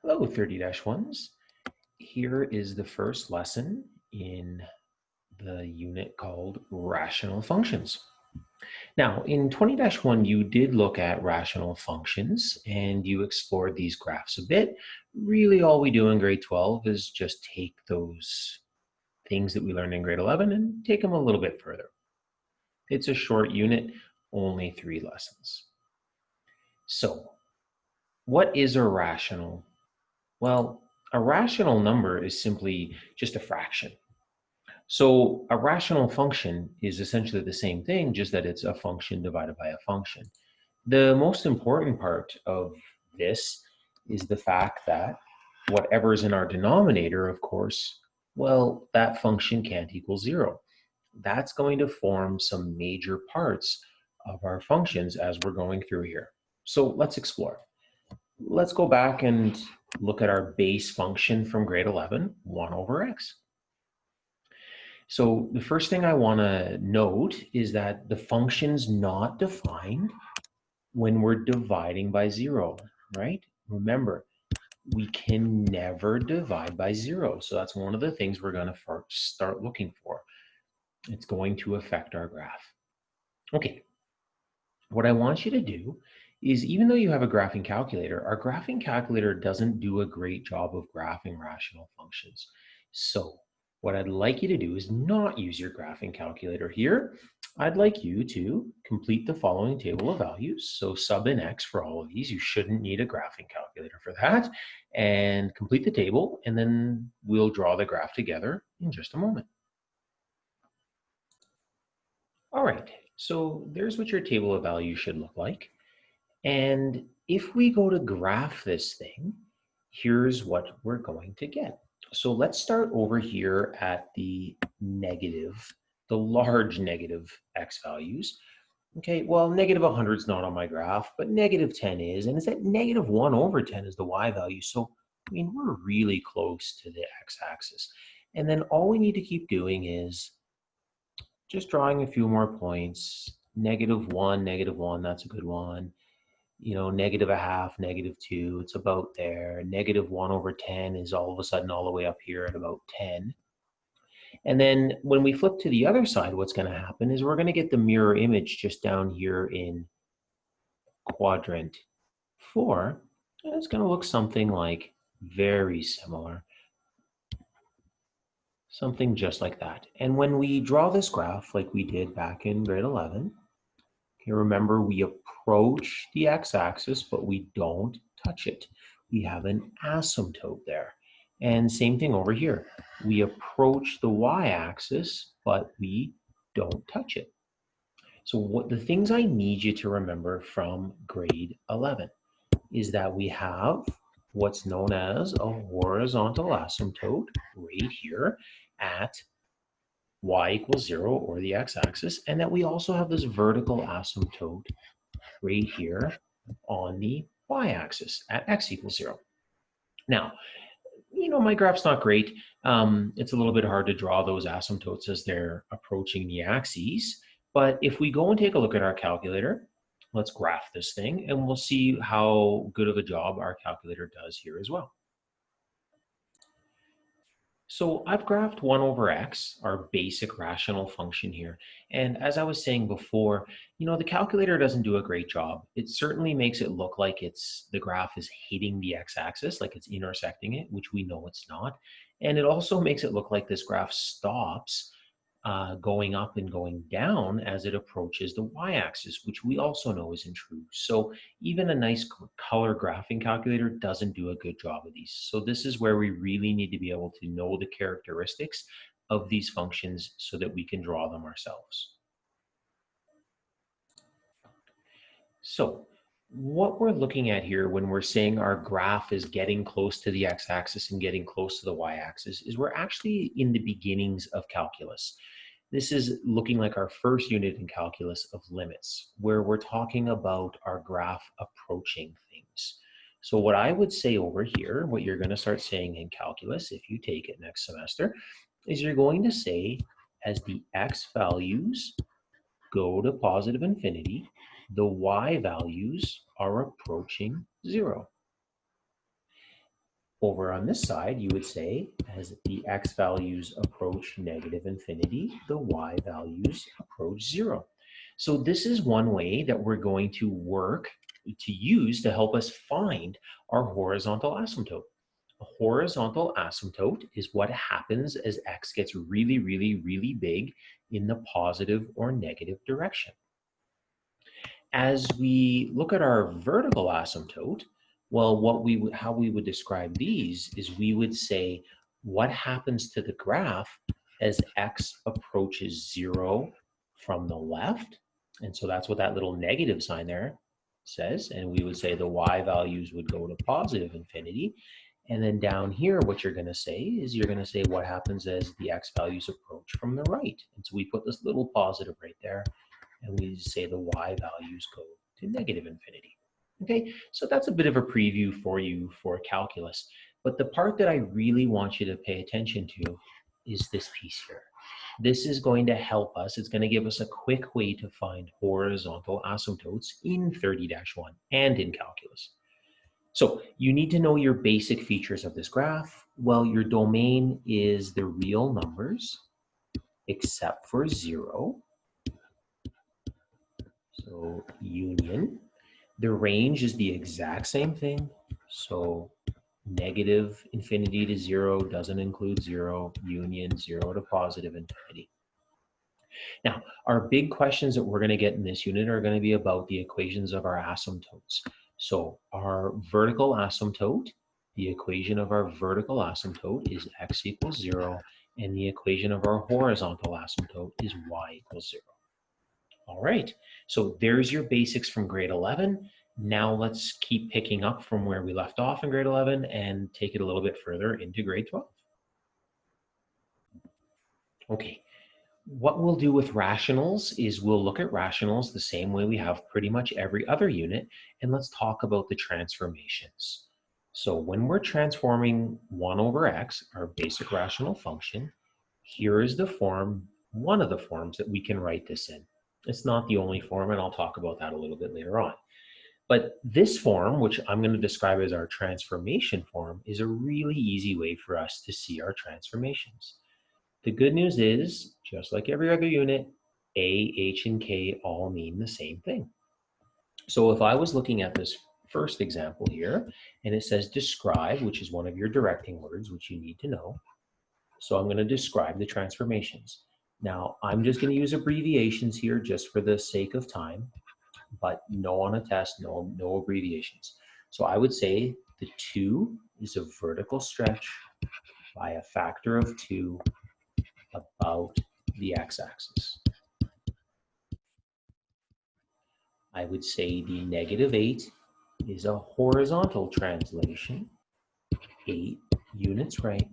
Hello, 30-1s. Here is the first lesson in the unit called rational functions. Now, in 20-1, you did look at rational functions and you explored these graphs a bit. Really, all we do in grade 12 is just take those things that we learned in grade 11 and take them a little bit further. It's a short unit, only 3 lessons. So, what is a rational? Well, a rational number is simply just a fraction. So a rational function is essentially the same thing, just that it's a function divided by a function. The most important part of this is the fact that whatever is in our denominator, of course, well, that function can't equal 0. That's going to form some major parts of our functions as we're going through here. So let's explore. Let's go back and look at our base function from grade 11, 1 over x. So the first thing I want to note is that the function's not defined when we're dividing by 0, right? Remember, we can never divide by 0. So that's one of the things we're going to first start looking for. It's going to affect our graph. Okay, what I want you to do is, even though you have a graphing calculator, our graphing calculator doesn't do a great job of graphing rational functions. So what I'd like you to do is not use your graphing calculator here. I'd like you to complete the following table of values. So sub in x for all of these. You shouldn't need a graphing calculator for that. And complete the table, and then we'll draw the graph together in just a moment. All right, so there's what your table of values should look like. And if we go to graph this thing, here's what we're going to get. So let's start over here at the negative, the large negative x values. Okay, well, negative 100 is not on my graph, but negative 10 is, and it's at negative 1 over 10 is the y value. So, I mean, we're really close to the x-axis. And then all we need to keep doing is just drawing a few more points. Negative 1, that's a good one. You know, negative a half, negative 2, it's about there. Negative 1 over 10 is all of a sudden all the way up here at about 10. And then when we flip to the other side, what's going to happen is we're going to get the mirror image just down here in quadrant 4. And it's going to look something like very similar. Something just like that. And when we draw this graph like we did back in grade 11, okay, remember we approach the x-axis, but we don't touch it. We have an asymptote there. And same thing over here. We approach the y-axis, but we don't touch it. So what the things I need you to remember from grade 11 is that we have what's known as a horizontal asymptote right here at y equals 0, or the x-axis, and that we also have this vertical asymptote right here on the y-axis at x equals 0. Now, you know, my graph's not great. It's a little bit hard to draw those asymptotes as they're approaching the axes, but if we go and take a look at our calculator, let's graph this thing, and we'll see how good of a job our calculator does here as well. So I've graphed 1 over x, our basic rational function here. And as I was saying before, you know, the calculator doesn't do a great job. It certainly makes it look like the graph is hitting the x-axis, like it's intersecting it, which we know it's not. And it also makes it look like this graph stops going up and going down as it approaches the y-axis, which we also know isn't true. So even a nice color graphing calculator doesn't do a good job of these. So this is where we really need to be able to know the characteristics of these functions so that we can draw them ourselves. So what we're looking at here when we're saying our graph is getting close to the x-axis and getting close to the y-axis is we're actually in the beginnings of calculus. This is looking like our first unit in calculus of limits, where we're talking about our graph approaching things. So what I would say over here, what you're going to start saying in calculus, if you take it next semester, is you're going to say as the x values go to positive infinity, the y values are approaching 0. Over on this side, you would say, as the x values approach negative infinity, the y values approach 0. So this is one way that we're going to use to help us find our horizontal asymptote. A horizontal asymptote is what happens as x gets really, really, really big in the positive or negative direction. As we look at our vertical asymptote, well, how we would describe these is we would say what happens to the graph as x approaches 0 from the left. And so that's what that little negative sign there says. And we would say the y values would go to positive infinity. And then down here, what you're going to say is you're going to say what happens as the x values approach from the right. And so we put this little positive right there, and we say the y values go to negative infinity. Okay, so that's a bit of a preview for you for calculus. But the part that I really want you to pay attention to is this piece here. This is going to help us. It's going to give us a quick way to find horizontal asymptotes in 30-1 and in calculus. So you need to know your basic features of this graph. Well, your domain is the real numbers except for 0. So union. The range is the exact same thing. So negative infinity to 0 doesn't include 0. Union 0 to positive infinity. Now, our big questions that we're going to get in this unit are going to be about the equations of our asymptotes. So our vertical asymptote, the equation of our vertical asymptote is x equals 0, and the equation of our horizontal asymptote is y equals 0. All right, so there's your basics from grade 11. Now let's keep picking up from where we left off in grade 11 and take it a little bit further into grade 12. Okay, what we'll do with rationals is we'll look at rationals the same way we have pretty much every other unit, and let's talk about the transformations. So when we're transforming 1 over x, our basic rational function, here is the form, one of the forms that we can write this in. It's not the only form, and I'll talk about that a little bit later on. But this form, which I'm going to describe as our transformation form, is a really easy way for us to see our transformations. The good news is, just like every other unit, A, H, and K all mean the same thing. So if I was looking at this first example here, and it says describe, which is one of your directing words, which you need to know. So I'm going to describe the transformations. Now, I'm just going to use abbreviations here just for the sake of time, but no on a test, no abbreviations. So I would say the 2 is a vertical stretch by a factor of 2 about the x-axis. I would say the negative 8 is a horizontal translation, 8 units right.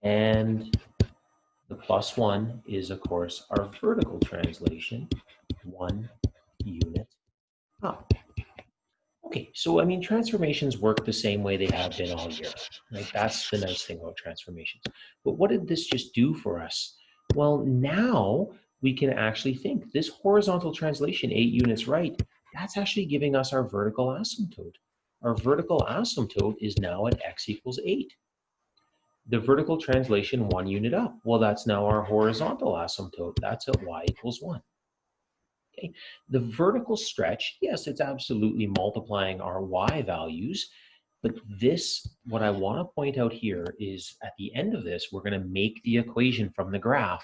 And the plus 1 is, of course, our vertical translation, 1 unit up. Okay, so I mean, transformations work the same way they have been all year. Right? That's the nice thing about transformations. But what did this just do for us? Well, now we can actually think this horizontal translation, 8 units right, that's actually giving us our vertical asymptote. Our vertical asymptote is now at x equals 8. The vertical translation, 1 unit up. Well, that's now our horizontal asymptote. That's at y equals 1. Okay. The vertical stretch, yes, it's absolutely multiplying our y values, but this, what I want to point out here is at the end of this, we're going to make the equation from the graph.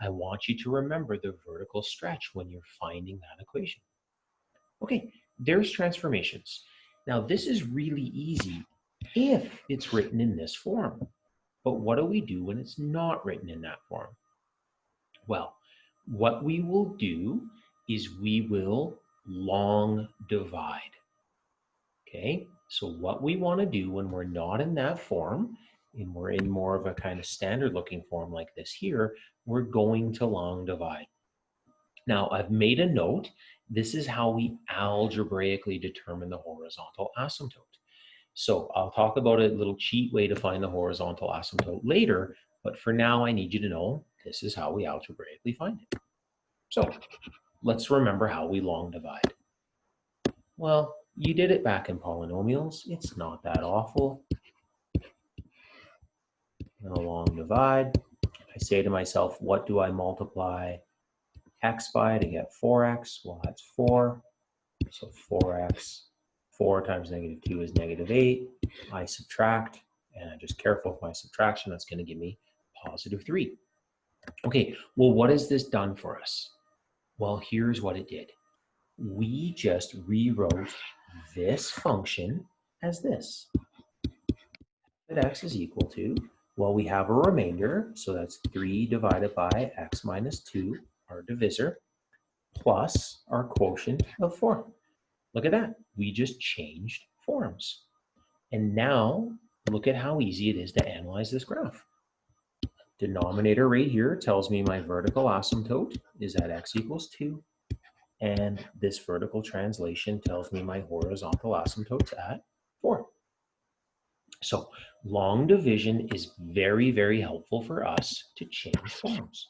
I want you to remember the vertical stretch when you're finding that equation. Okay, there's transformations. Now, this is really easy if it's written in this form. But what do we do when it's not written in that form? Well, what we will do is we will long divide. Okay, so what we want to do when we're not in that form, and we're in more of a kind of standard looking form like this here, we're going to long divide. Now, I've made a note. This is how we algebraically determine the horizontal asymptote. So I'll talk about a little cheat way to find the horizontal asymptote later, but for now I need you to know this is how we algebraically find it. So let's remember how we long divide. Well, You did it back in polynomials. It's not that awful. And a long divide. I say to myself, what do I multiply x by to get 4x? Well, that's 4. So 4x, 4 times negative 2 is negative 8. I subtract, and I'm just careful with my subtraction. That's going to give me positive 3. Okay, well, what has this done for us? Well, here's what it did. We just rewrote this function as this. That x is equal to, well, we have a remainder, so that's 3 divided by x minus 2, our divisor, plus our quotient of 4. Look at that. We just changed forms. And now, look at how easy it is to analyze this graph. Denominator right here tells me my vertical asymptote is at x equals 2. And this vertical translation tells me my horizontal asymptote's at 4. So long division is very, very helpful for us to change forms.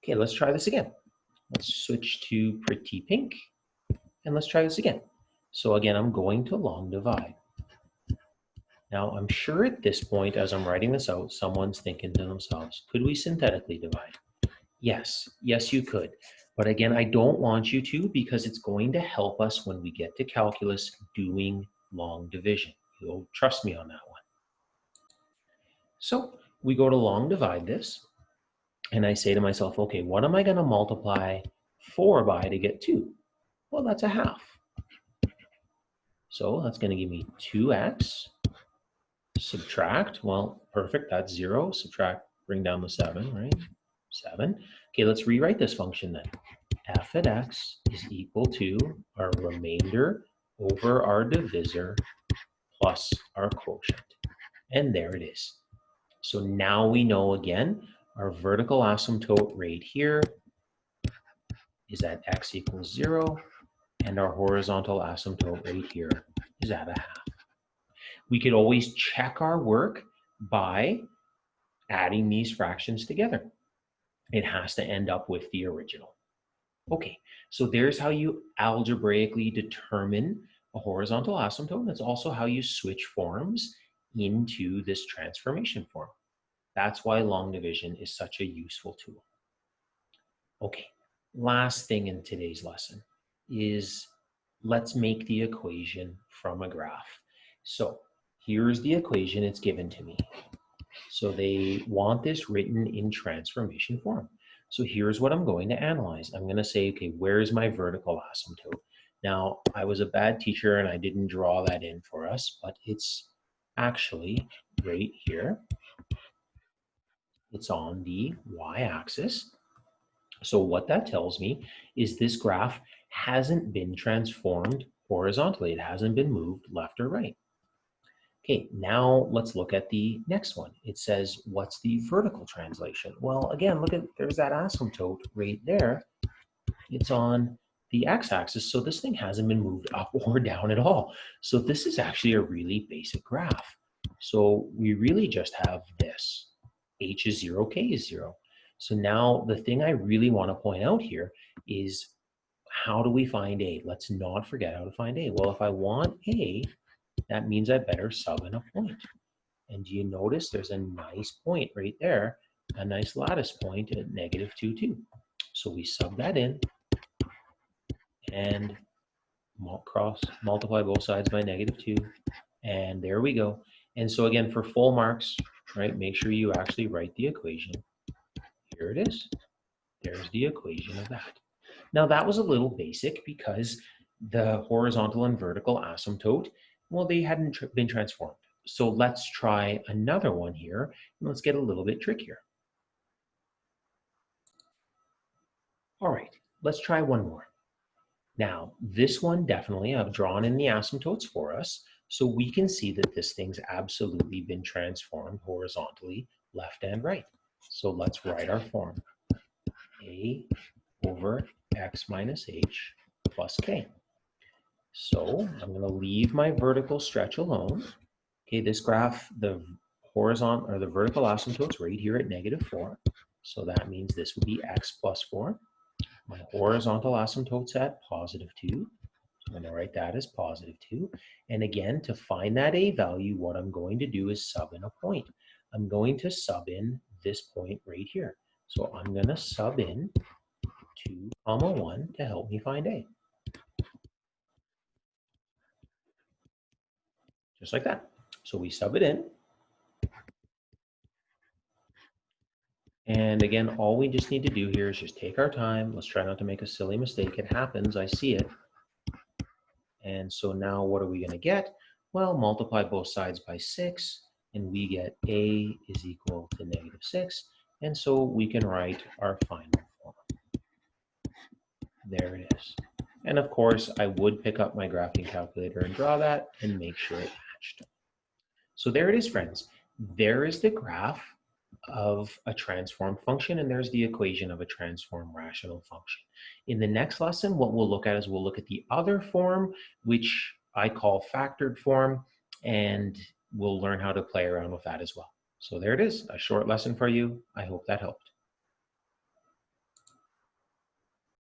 Okay, let's try this again. Let's switch to pretty pink, and let's try this again. So again, I'm going to long divide. Now, I'm sure at this point, as I'm writing this out, someone's thinking to themselves, could we synthetically divide? Yes, you could. But again, I don't want you to, because it's going to help us when we get to calculus doing long division. You'll trust me on that one. So we go to long divide this, and I say to myself, okay, what am I going to multiply 4 by to get 2? Well, that's a half. So that's going to give me 2x. Subtract, well, perfect, that's 0. Subtract, bring down the 7, right? 7. Okay, let's rewrite this function then. F at x is equal to our remainder over our divisor plus our quotient. And there it is. So now we know again, our vertical asymptote right here is at x equals 0, and our horizontal asymptote right here is at a half. We could always check our work by adding these fractions together. It has to end up with the original. Okay, so there's how you algebraically determine a horizontal asymptote. That's also how you switch forms into this transformation form. That's why long division is such a useful tool. Okay, last thing in today's lesson is let's make the equation from a graph. So here's the equation, it's given to me. So they want this written in transformation form. So here's what I'm going to analyze. I'm going to say, okay, where's my vertical asymptote? Now, I was a bad teacher and I didn't draw that in for us, but it's actually right here. It's on the y-axis. So what that tells me is this graph hasn't been transformed horizontally. It hasn't been moved left or right. Okay, now let's look at the next one. It says, what's the vertical translation? Well, again, look at, there's that asymptote right there. It's on the x-axis, so this thing hasn't been moved up or down at all. So this is actually a really basic graph. So we really just have this. H is 0, K is 0. So now the thing I really want to point out here is, how do we find A? Let's not forget how to find A. Well, if I want A, that means I better sub in a point. And do you notice there's a nice point right there, a nice lattice point at negative 2, 2. So we sub that in and multiply both sides by negative 2. And there we go. And so again, for full marks, right, make sure you actually write the equation. Here it is. There's the equation of that. Now that was a little basic because the horizontal and vertical asymptote, well, they hadn't been transformed. So let's try another one here, and let's get a little bit trickier. All right, let's try one more. Now, this one definitely, I've drawn in the asymptotes for us, so we can see that this thing's absolutely been transformed horizontally, left and right. So let's write our form. A over x minus h plus k. So I'm going to leave my vertical stretch alone. Okay, this graph, the horizontal or the vertical asymptote's right here at negative 4. So that means this would be x plus 4. My horizontal asymptote's at positive 2. I'm going to write that as positive 2. And again, to find that a value, what I'm going to do is sub in a point. I'm going to sub in this point right here. So I'm going to sub in 2, 1 to help me find a. Just like that. So we sub it in. And again, all we just need to do here is just take our time. Let's try not to make a silly mistake. It happens, I see it. And so now what are we going to get? Well, multiply both sides by 6, and we get a is equal to -6. And so we can write our final form. There it is. And of course, I would pick up my graphing calculator and draw that and make sure it matched. So there it is, friends. There is the graph of a transform function, and there's the equation of a transform rational function. In the next lesson, what we'll look at is we'll look at the other form, which I call factored form, and we'll learn how to play around with that as well. So there it is, a short lesson for you. I hope that helped.